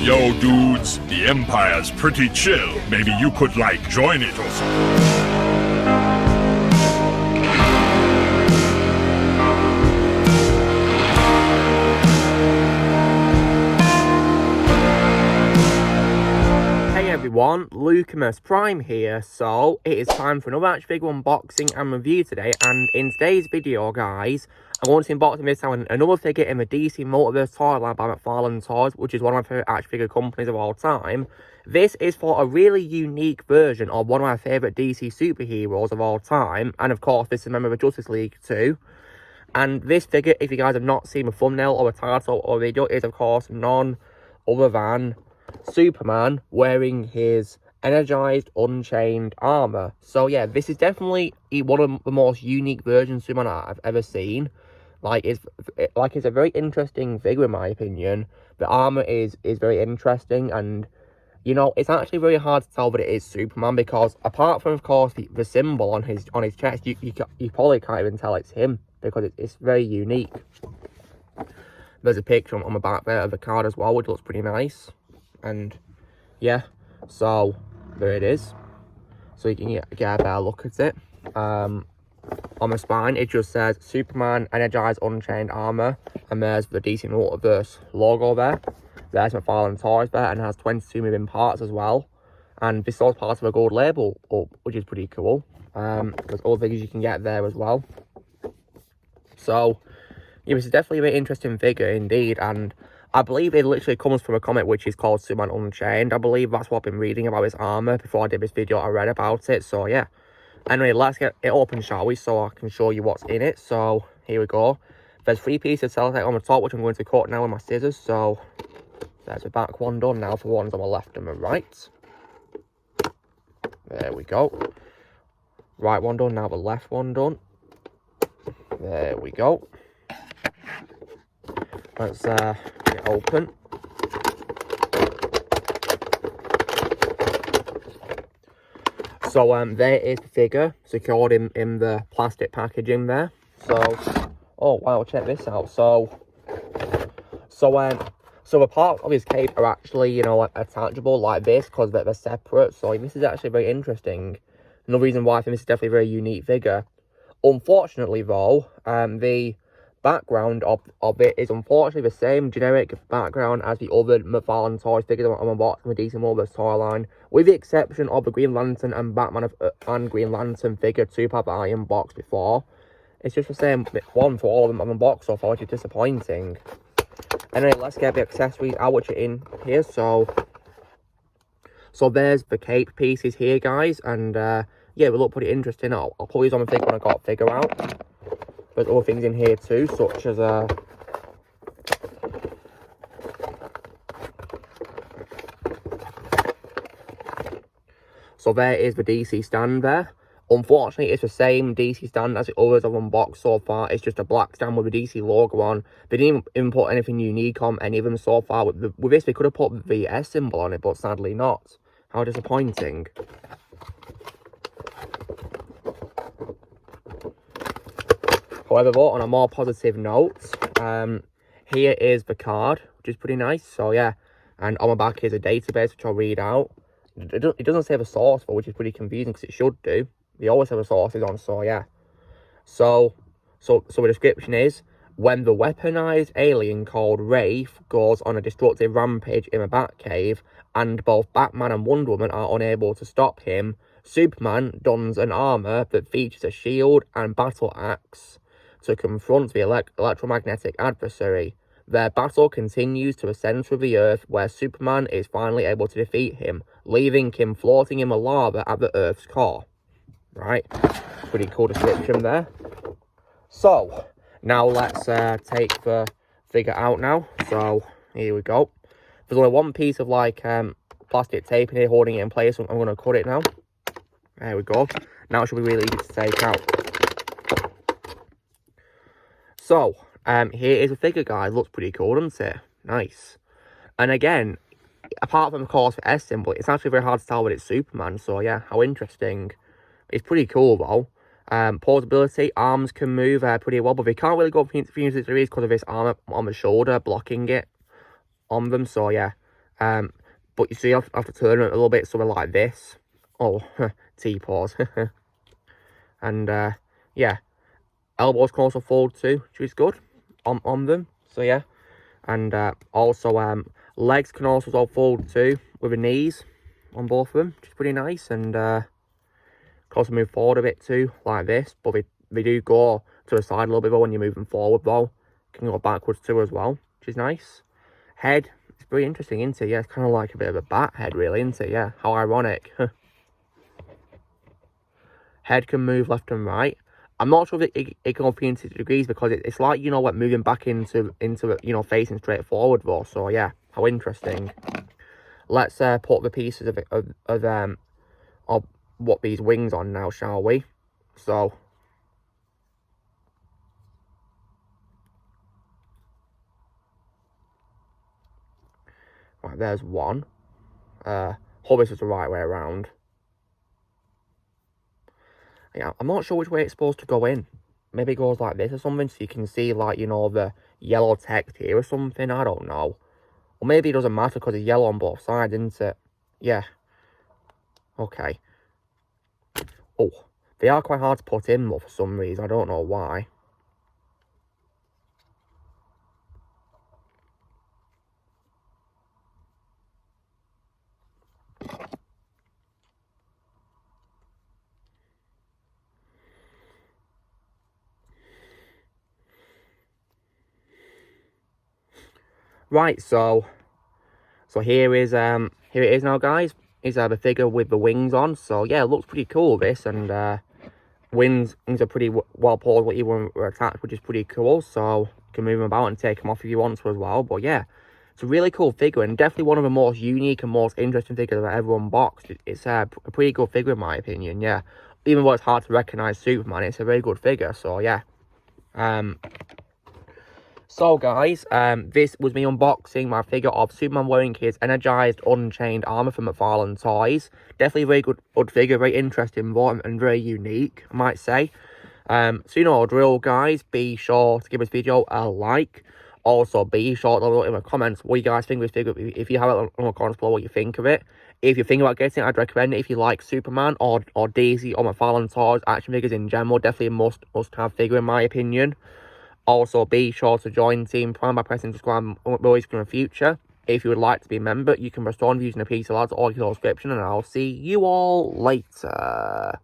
Yo, dudes, the Empire's pretty chill. Maybe you could, like, join it or something. Everyone, Lucamus Prime here. So it is time for another action figure unboxing and review today, and in today's video guys, I'm going to unbox this time another figure in the DC Multiverse toy line by McFarlane Toys, which is one of my favourite action figure companies of all time. This is for a really unique version of one of my favourite DC superheroes of all time, and of course this is a member of the Justice League too. And this figure, if you guys have not seen a thumbnail or a title or a video, is of course none other than Superman wearing his Energized Unchained Armour. So yeah, this is definitely one of the most unique versions of Superman I've ever seen. It's a very interesting figure in my opinion. The armour is very interesting, and you know, it's actually very hard to tell that it is Superman, because apart from of course the symbol on his chest, you probably can't even tell it's him, because it's very unique. There's a picture on the back there of the card as well, which looks pretty nice. And yeah, so there it is, so you can get a better look at it. On the spine it just says Superman Energized Unchained Armour, and there's the DC Multiverse logo there. There's McFarlane Toys there, and it has 22 moving parts as well, and this is all part of a gold label up, which is pretty cool. There's other figures you can get there as well. So yeah, this is definitely a very interesting figure indeed, and I believe it literally comes from a comic which is called Superman Unchained. I believe that's what I've been reading about his armour. Before I did this video, I read about it. So yeah. Anyway, let's get it open, shall we? So I can show you what's in it. So here we go. There's 3 pieces of sellotape on the top, which I'm going to cut now with my scissors. So there's the back one done now for ones on the left and the right. There we go. Right one done, now the left one done. There we go. Let's get it open. So there is the figure secured in the plastic packaging there. So oh wow, check this out. So the parts of his cape are actually, you know, attachable like this, because they're separate. So this is actually very interesting. Another reason why I think this is definitely a very unique figure. Unfortunately though, the background of it is unfortunately the same generic background as the other McFarlane Toys figures on the box from the DC Multiverse toy line, with the exception of the Green Lantern and Batman and Green Lantern figure 2-pack that I unboxed before. It's just the same one for all of them on the box so far, which is disappointing. Anyway, let's get the accessories out which are in here. So there's the cape pieces here guys, and yeah, they look pretty interesting. I'll put these on the figure when I got the figure out. There's other things in here too, such as so there is the DC stand there. Unfortunately, it's the same DC stand as the others I've unboxed so far. It's just a black stand with a DC logo on. They didn't even put anything unique on any of them so far. With this, they could have put the S symbol on it, but sadly not. How disappointing. However, though, on a more positive note, here is the card, which is pretty nice. So yeah, and on the back is a database which I'll read out. It doesn't say the source for, which is pretty confusing because it should do. They always have the sources on, so yeah. So the description is: when the weaponized alien called Wraith goes on a destructive rampage in a Batcave, and both Batman and Wonder Woman are unable to stop him, Superman dons an armor that features a shield and battle axe to confront the electromagnetic adversary. Their battle continues to the centre of the Earth, where Superman is finally able to defeat him, leaving him floating in the lava at the Earth's core. Right, pretty cool description there. So now let's take the figure out now. So here we go. There's only one piece of like plastic tape in here holding it in place, so I'm going to cut it now. There we go. Now it should be really easy to take out. So, here is the figure, guys. Looks pretty cool, doesn't it? Nice. And again, apart from, of course, the S symbol, it's actually very hard to tell that it's Superman. So, yeah, how interesting. It's pretty cool, though. Portability, arms can move pretty well, but they can't really go for 360 degrees because of this arm on the shoulder blocking it on them. So, yeah, But you see, you have to turn it a little bit, something like this. Oh, T-pause. And, yeah. Elbows can also fold too, which is good on them. So, yeah. And, also, legs can also fold too, with the knees on both of them, which is pretty nice. And, can also move forward a bit too, like this. But they do go to the side a little bit when you're moving forward, though. Can go backwards too as well, which is nice. Head, it's pretty interesting, isn't it? Yeah, it's kind of like a bit of a bat head, really, isn't it? Yeah, how ironic. Head can move left and right. I'm not sure if it can go 360 degrees because it's like, you know, like moving back into you know, facing straight forward, though. So, yeah, how interesting. Let's put the pieces of what these wings on now, shall we? So, right, there's one. Hope this is the right way around. Yeah, I'm not sure which way it's supposed to go in. Maybe it goes like this or something, so you can see, like, you know, the yellow text here or something. I don't know. Or maybe it doesn't matter because it's yellow on both sides, isn't it? Yeah. Okay. Oh, they are quite hard to put in, though, for some reason. I don't know why. Right, so here it is now, guys. Is the figure with the wings on. So yeah, it looks pretty cool, this, and wings are pretty well posed even when we're attached, which is pretty cool. So you can move them about and take them off if you want to as well. But yeah, it's a really cool figure and definitely one of the most unique and most interesting figures I've ever unboxed. It's a pretty good figure in my opinion. Yeah, even though it's hard to recognize Superman, it's a very good figure. So yeah. So guys, this was me unboxing my figure of Superman wearing his Energized Unchained Armour from McFarlane Toys. Definitely a very good figure, very interesting and very unique, I might say. So you know our drill, guys. Be sure to give this video a like. Also, be sure to leave in the comments what you guys think of this figure. If you have it in the comments below, what you think of it. If you're thinking about getting it, I'd recommend it. If you like Superman or DC or McFarlane Toys action figures in general, definitely a must-have figure in my opinion. Also, be sure to join Team Prime by pressing subscribe below in the future. If you would like to be a member, you can respond using a piece of that or your subscription, and I'll see you all later.